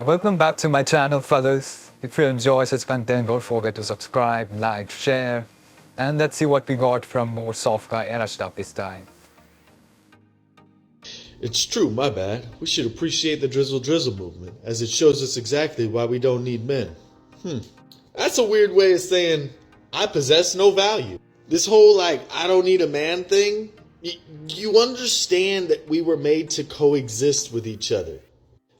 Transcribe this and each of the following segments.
Welcome back to my channel, fellas. If you enjoy such content, don't forget to subscribe, like, share, and let's see what we got from more soft guy era stuff this time. It's true, my bad. We should appreciate the Drizzle Drizzle movement, as it shows us exactly why we don't need men. That's a weird way of saying, I possess no value. This whole, I don't need a man thing, you understand that we were made to coexist with each other.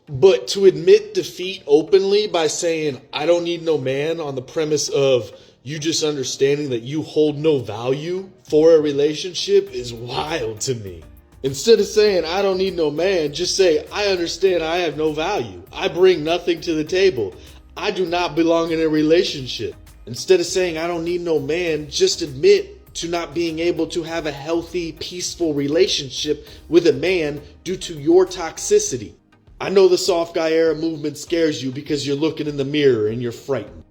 But to admit defeat openly by saying, I don't need no man on the premise of you just understanding that you hold no value for a relationship is wild to me. Instead of saying, I don't need no man, just say, I understand I have no value. I bring nothing to the table. I do not belong in a relationship. Instead of saying, I don't need no man, just admit to not being able to have a healthy, peaceful relationship with a man due to your toxicity. I know the soft guy era movement scares you because you're looking in the mirror and you're frightened.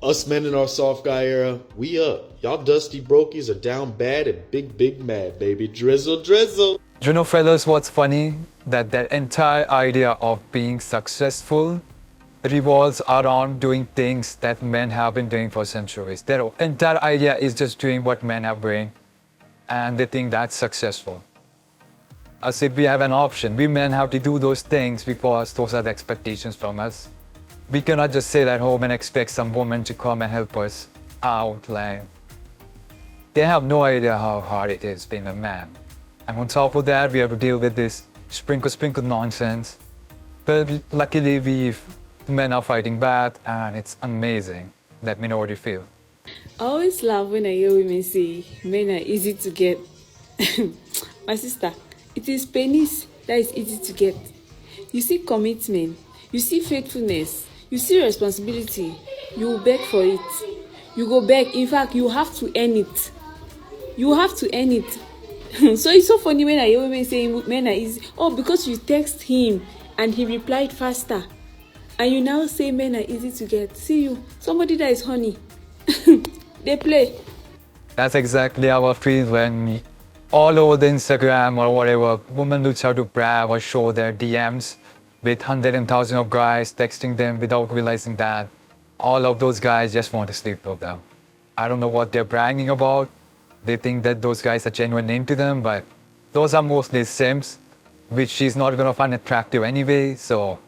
Us men in our soft guy era, we up. Y'all dusty brokies are down bad and big mad, baby. Drizzle, drizzle. You know, fellas, what's funny? That entire idea of being successful revolves around doing things that men have been doing for centuries. Their entire idea is just doing what men have been, and they think that's successful. As if we have an option. We men have to do those things because those are the expectations from us. We cannot just sit at home and expect some woman to come and help us out. They have no idea how hard it is being a man. And on top of that, we have to deal with this sprinkle nonsense. But luckily, men are fighting back, and it's amazing. Let me know what you feel. I always laugh when I hear women say men are easy to get. My sister, it is penis that is easy to get. You see commitment, you see faithfulness, you see responsibility, you will beg for it. You go beg. In fact, you have to earn it. You have to earn it. So it's so funny when I hear women saying men are easy. Oh, because you text him and he replied faster. And you now say men are easy to get. See you, somebody that is honey. They play. That's exactly how I feel when all over the Instagram or whatever, women looks how to brag or show their DMs with hundreds and thousands of guys texting them without realizing that all of those guys just want to sleep with them. I don't know what they're bragging about. They think that those guys are genuine into them, but those are mostly simps, which she's not gonna find attractive anyway. So,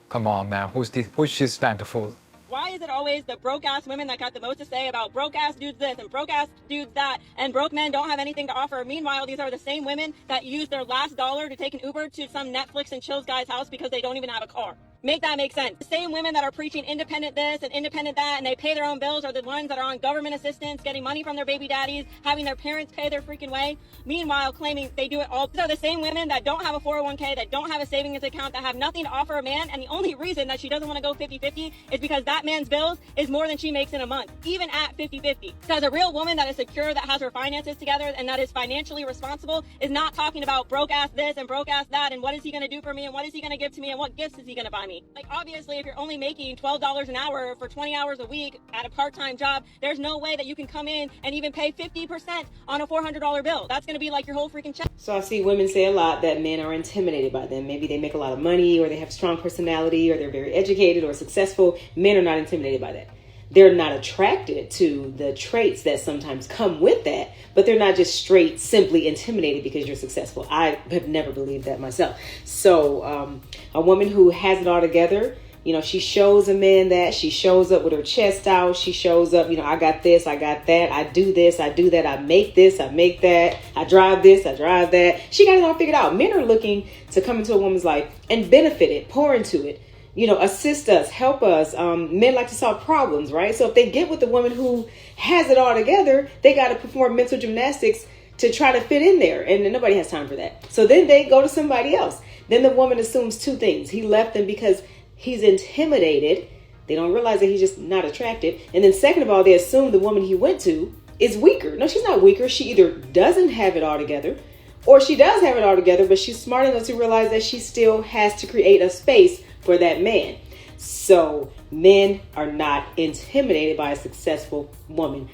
come on, man, who's she's trying to fool? Why is it always the broke-ass women that got the most to say about broke-ass dudes this and broke-ass dudes that, and broke men don't have anything to offer? Meanwhile, these are the same women that use their last dollar to take an Uber to some Netflix and chills guy's house because they don't even have a car. Make that make sense. The same women that are preaching independent this and independent that, and they pay their own bills, are the ones that are on government assistance, getting money from their baby daddies, having their parents pay their freaking way. Meanwhile, claiming they do it all. These are the same women that don't have a 401k, that don't have a savings account, that have nothing to offer a man, and the only reason that she doesn't want to go 50-50 is because that man's bills is more than she makes in a month, even at 50-50. Because a real woman that is secure, that has her finances together, and that is financially responsible is not talking about broke ass this and broke ass that, and what is he going to do for me, and what is he going to give to me, and what gifts is he going to buy me. Like, obviously, if you're only making $12 an hour for 20 hours a week at a part-time job, there's no way that you can come in and even pay 50% on a $400 bill. That's going to be like your whole freaking check. So I see women say a lot that men are intimidated by them. Maybe they make a lot of money, or they have strong personality, or they're very educated or successful. Men are not intimidated by that. They're not attracted to the traits that sometimes come with that, but they're not just straight, simply intimidated because you're successful. I have never believed that myself. So a woman who has it all together, you know, she shows a man that. She shows up with her chest out. She shows up, you know, I got this, I got that. I do this, I do that. I make this, I make that. I drive this, I drive that. She got it all figured out. Men are looking to come into a woman's life and benefit it, pour into it. You know, assist us, help us. Men like to solve problems, right? So if they get with the woman who has it all together, they got to perform mental gymnastics to try to fit in there. And nobody has time for that. So then they go to somebody else. Then the woman assumes two things. He left them because he's intimidated. They don't realize that he's just not attracted. And then second of all, they assume the woman he went to is weaker. No, she's not weaker. She either doesn't have it all together, or she does have it all together, but she's smart enough to realize that she still has to create a space for that man. So men are not intimidated by a successful woman.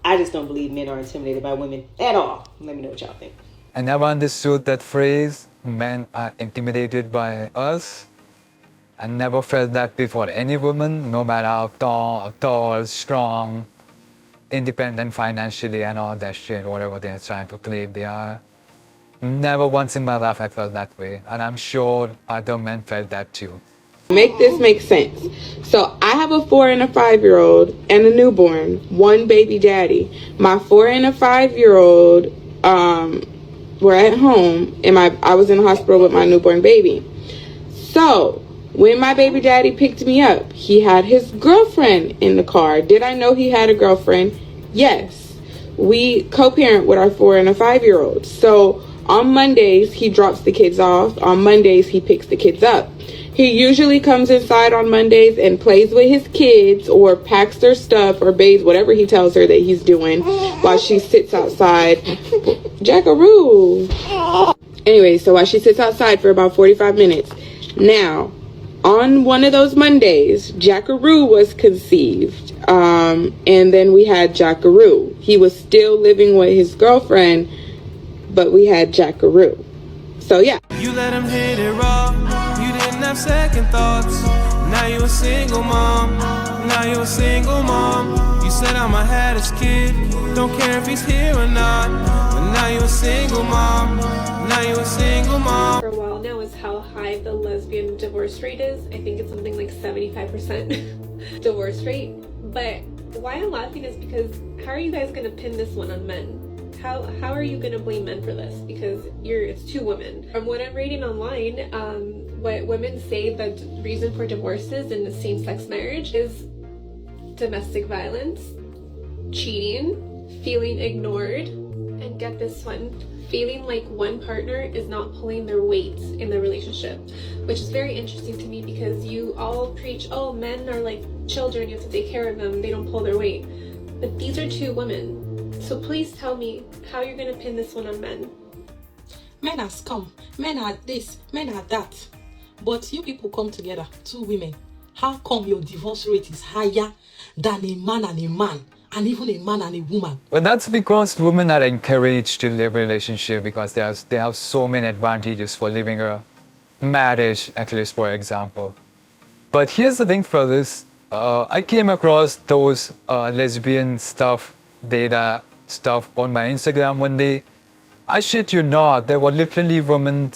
I just don't believe men are intimidated by women at all. Let me know what y'all think. I never understood that phrase, men are intimidated by us. I never felt that before any woman, no matter how tall, strong, independent financially and all that shit, whatever they're trying to claim they are. Never once in my life I felt that way. And I'm sure other men felt that too. Make this make sense. So I have a 4 and a 5-year-old and a newborn, one baby daddy. My 4 and a 5-year-old were at home, and I was in the hospital with my newborn baby. So when my baby daddy picked me up, he had his girlfriend in the car. Did I know he had a girlfriend? Yes. We co-parent with our 4 and a 5-year-old. So on Mondays, he drops the kids off. On Mondays, he picks the kids up. He usually comes inside on Mondays and plays with his kids or packs their stuff or bathes, whatever he tells her that he's doing, while she sits outside. Jackaroo. Anyway, so while she sits outside for about 45 minutes. Now, on one of those Mondays, Jackaroo was conceived. And then we had Jackaroo. He was still living with his girlfriend, but we had Jackaroo. So yeah. You let him hit it raw. You didn't have second thoughts. Now you a single mom. Now you a single mom. You said I'ma have this kid. Don't care if he's here or not. But now you a single mom. Now you a single mom. For a while now is how high the lesbian divorce rate is. I think it's something like 75% divorce rate. But why I'm laughing is because how are you guys gonna pin this one on men? How are you gonna blame men for this? Because it's 2 women. From what I'm reading online, what women say the reason for divorces in a same-sex marriage is domestic violence, cheating, feeling ignored, and get this one, feeling like one partner is not pulling their weight in the relationship, which is very interesting to me because you all preach, oh, men are like children, you have to take care of them, they don't pull their weight. But these are 2 women. So please tell me how you're going to pin this one on men. Men are scum, men are this, men are that. But you people come together, 2 women. How come your divorce rate is higher than a man, and even a man and a woman? Well, that's because women are encouraged to live a relationship because they have so many advantages for living a marriage, at least for example. But here's the thing, fellas. I came across those lesbian data stuff on my Instagram one day. I shit you not, there were literally women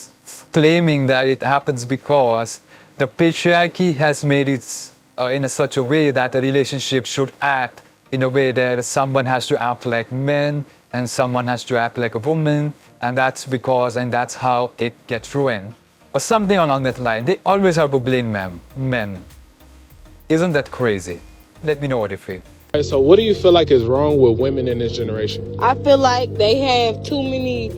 claiming that it happens because the patriarchy has made it in such a way that a relationship should act in a way that someone has to act like men and someone has to act like a woman, and that's how it gets ruined. Or something along that line. They always have to blame men. Isn't that crazy? Let me know what you feel. So what do you feel like is wrong with women in this generation? I feel like they have too many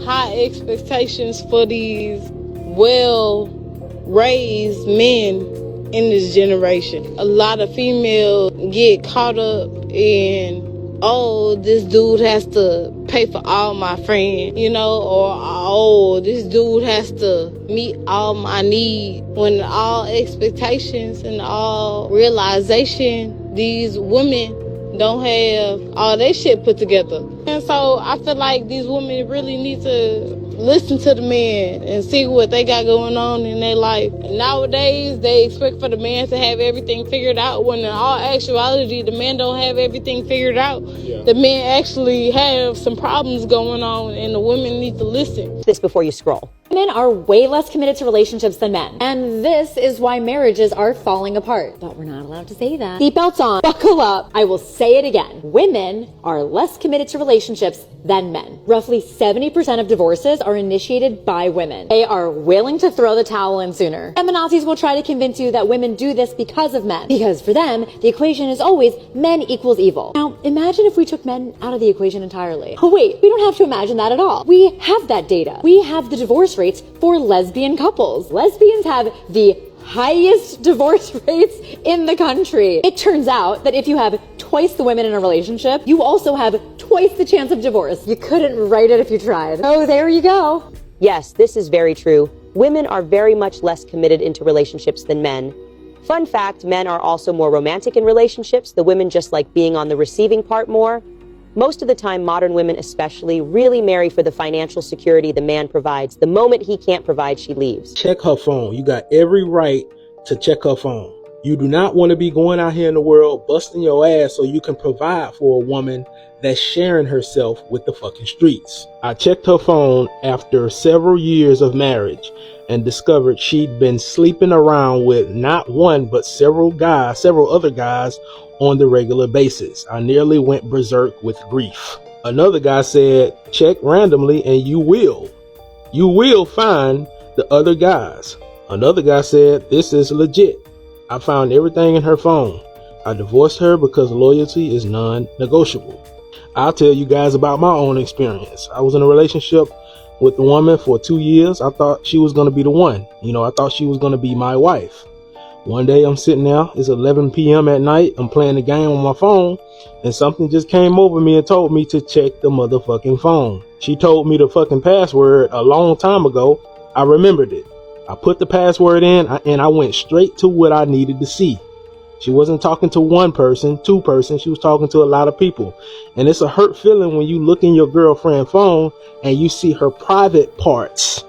high expectations for these well-raised men in this generation. A lot of females get caught up in, oh, this dude has to pay for all my friends, or, oh, this dude has to meet all my needs. When all expectations and all realization, these women don't have all their shit put together. And so I feel like these women really need to listen to the men and see what they got going on in their life. Nowadays, they expect for the man to have everything figured out, when in all actuality, the men don't have everything figured out. Yeah. The men actually have some problems going on, and the women need to listen. This before you scroll. Women are way less committed to relationships than men. And this is why marriages are falling apart. But we're not allowed to say that. Seatbelts on. Buckle up. I will say it again. Women are less committed to relationships than men. Roughly 70% of divorces are initiated by women. They are willing to throw the towel in sooner. Feminazis will try to convince you that women do this because of men. Because for them, the equation is always men equals evil. Now, imagine if we took men out of the equation entirely. Oh wait, we don't have to imagine that at all. We have that data. We have the divorce rates for lesbian couples. Lesbians have the highest divorce rates in the country. It turns out that if you have twice the women in a relationship, you also have twice the chance of divorce. You couldn't write it if you tried. Oh, there you go. Yes, this is very true. Women are very much less committed into relationships than men. Fun fact, men are also more romantic in relationships. The women just like being on the receiving part more. Most of the time, modern women especially really marry for the financial security the man provides. The moment he can't provide, she leaves. Check her phone. You got every right to check her phone. You do not want to be going out here in the world busting your ass so you can provide for a woman that's sharing herself with the fucking streets. I checked her phone after several years of marriage and discovered she'd been sleeping around with not one but several other guys on the regular basis. I nearly went berserk with grief. Another guy said, check randomly and you will find the other guys. Another guy said, this is legit. I found everything in her phone. I divorced her because loyalty is non-negotiable. I'll tell you guys about my own experience. I was in a relationship with a woman for 2 years. I thought she was going to be the one. I thought she was going to be my wife. One day I'm sitting there, it's 11 p.m. at night, I'm playing the game on my phone, and something just came over me and told me to check the motherfucking phone. She told me the fucking password a long time ago. I remembered it. I put the password in, and I went straight to what I needed to see. She wasn't talking to one person, two person, she was talking to a lot of people. And it's a hurt feeling when you look in your girlfriend's phone and you see her private parts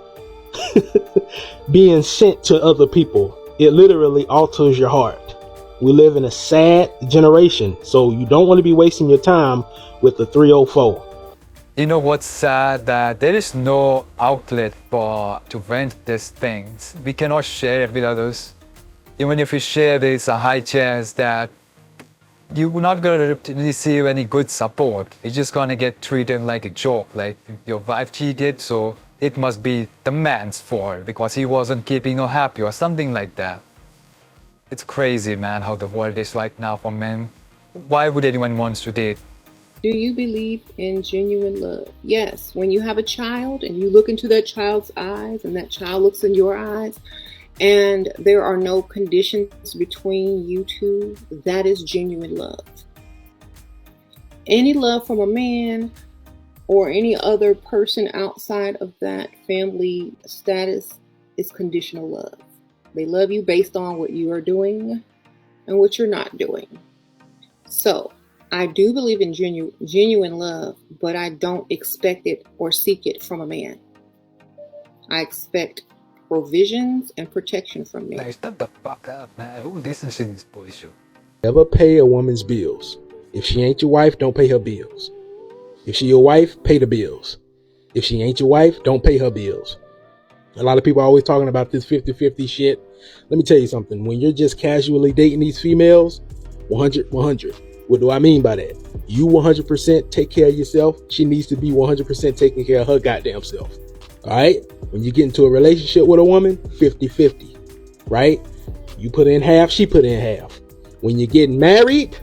being sent to other people. It literally alters your heart. We live in a sad generation, so you don't want to be wasting your time with the 304. You know what's sad? That there is no outlet to rent these things. We cannot share it with others. Even if we share, there is a high chance that you're not going to receive any good support. You're just going to get treated like a joke. Like your wife cheated, so it must be the man's fault because he wasn't keeping her happy or something like that. It's crazy, man, how the world is right now for men. Why would anyone want to date? Do you believe in genuine love? Yes. When you have a child and you look into that child's eyes and that child looks in your eyes and there are no conditions between you two, that is genuine love. Any love from a man or any other person outside of that family status is conditional love. They love you based on what you are doing and what you're not doing. So, I do believe in genuine love, but I don't expect it or seek it from a man. I expect provisions and protection from men. Like, shut the fuck up, man. Who listens to this bullshit? Never pay a woman's bills. If she ain't your wife, don't pay her bills. If she your wife, pay the bills. If she ain't your wife, don't pay her bills. A lot of people are always talking about this 50-50 shit. Let me tell you something. When you're just casually dating these females, 100. What do I mean by that? You 100% take care of yourself. She needs to be 100% taking care of her goddamn self. All right? When you get into a relationship with a woman, 50-50. Right? You put in half, she put in half. When you get married,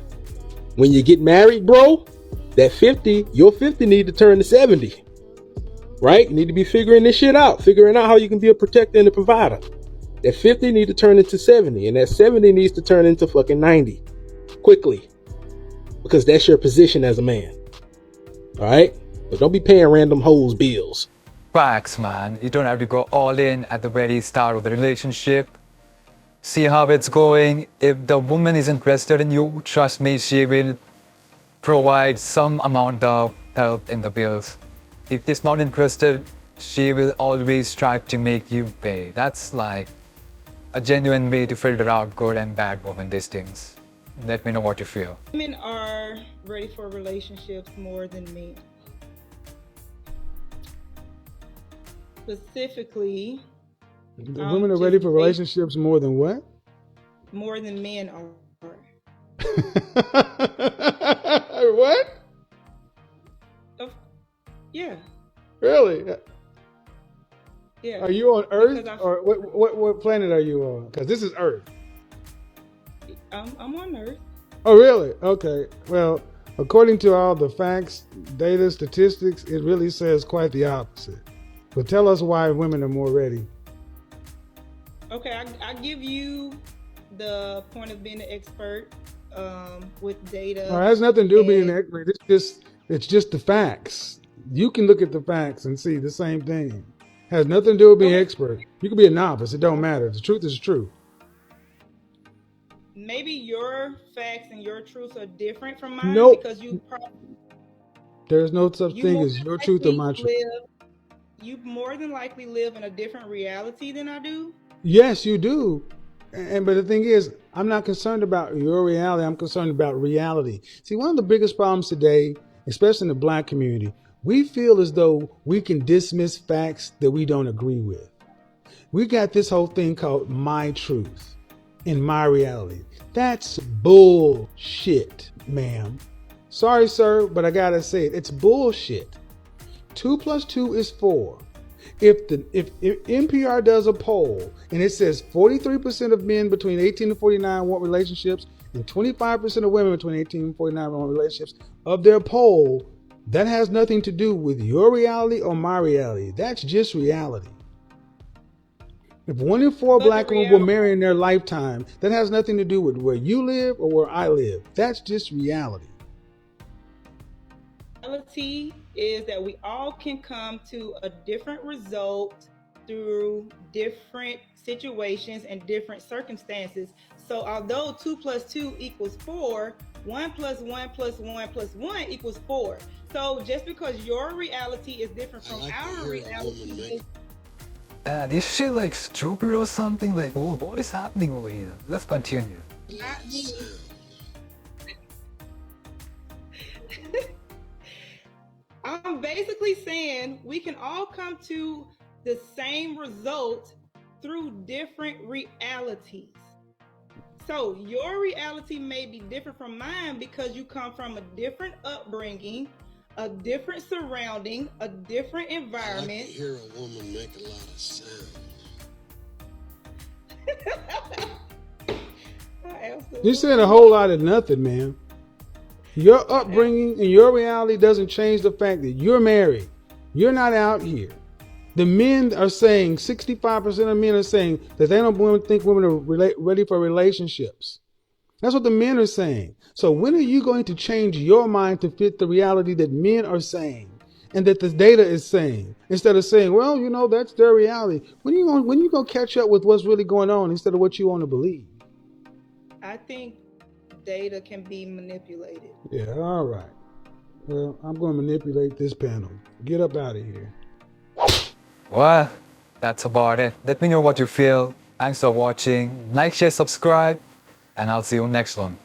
bro, that 50, your 50 need to turn to 70. Right? You need to be figuring this shit out. Figuring out how you can be a protector and a provider. That 50 need to turn into 70. And that 70 needs to turn into fucking 90. Quickly. Because that's your position as a man. Alright? But don't be paying random hoes bills. Facts, man. You don't have to go all in at the very start of the relationship. See how it's going. If the woman is interested in you, trust me, she will provide some amount of help in the bills. If she's not interested, she will always try to make you pay. That's like a genuine way to filter out good and bad women these things. Let me know what you feel. Women are ready for relationships more than men. Specifically, the women are ready for relationships more than what? More than men are. What? Yeah. Really? Yeah. Are you on Earth or what planet are you on? Because this is Earth. I'm on Earth. Oh, really? Okay. Well, according to all the facts, data, statistics, it really says quite the opposite. But tell us why women are more ready. Okay, I give you the point of being an expert with data. No, it has nothing to do with being an expert. It's just the facts. You can look at the facts and see the same thing. It has nothing to do with being an expert. You can be a novice. It don't matter. The truth is true. Maybe your facts and your truths are different from mine because you probably there's no such thing as your truth or my truth. You more than likely live in a different reality than I do. Yes, you do. But the thing is, I'm not concerned about your reality. I'm concerned about reality. See, one of the biggest problems today, especially in the black community, we feel as though we can dismiss facts that we don't agree with. We got this whole thing called my truth and my reality. That's bullshit, ma'am. Sorry, sir, but I gotta say it. It's bullshit. 2 plus 2 is 4. If NPR does a poll and it says 43% of men between 18 and 49 want relationships and 25% of women between 18 and 49 want relationships, of their poll, that has nothing to do with your reality or my reality. That's just reality. If 1 in 4 black women will marry in their lifetime, that has nothing to do with where you live or where I live. That's just reality. Reality is that we all can come to a different result through different situations and different circumstances. So although 2 plus 2 equals 4, 1 plus 1 plus 1 plus 1 equals 4. So just because your reality is different from our reality. Is she like stupid or something? Like, oh, what is happening over here? Let's continue. I'm basically saying we can all come to the same result through different realities. So your reality may be different from mine because you come from a different upbringing, a different surrounding, a different environment. I can hear a woman make a lot of sound. You're saying a whole lot of nothing, man. Your upbringing and your reality doesn't change the fact that you're married. You're not out here. The men are saying, 65% of men are saying that they don't think women are ready for relationships. That's what the men are saying. So when are you going to change your mind to fit the reality that men are saying and that the data is saying? Instead of saying, well, you know, that's their reality. When you going to catch up with what's really going on instead of what you want to believe? I think data can be manipulated. Yeah, all right. Well, I'm going to manipulate this panel. Get up out of here. Well, that's about it. Let me know what you feel. Thanks for watching. Like, share, subscribe, and I'll see you next one.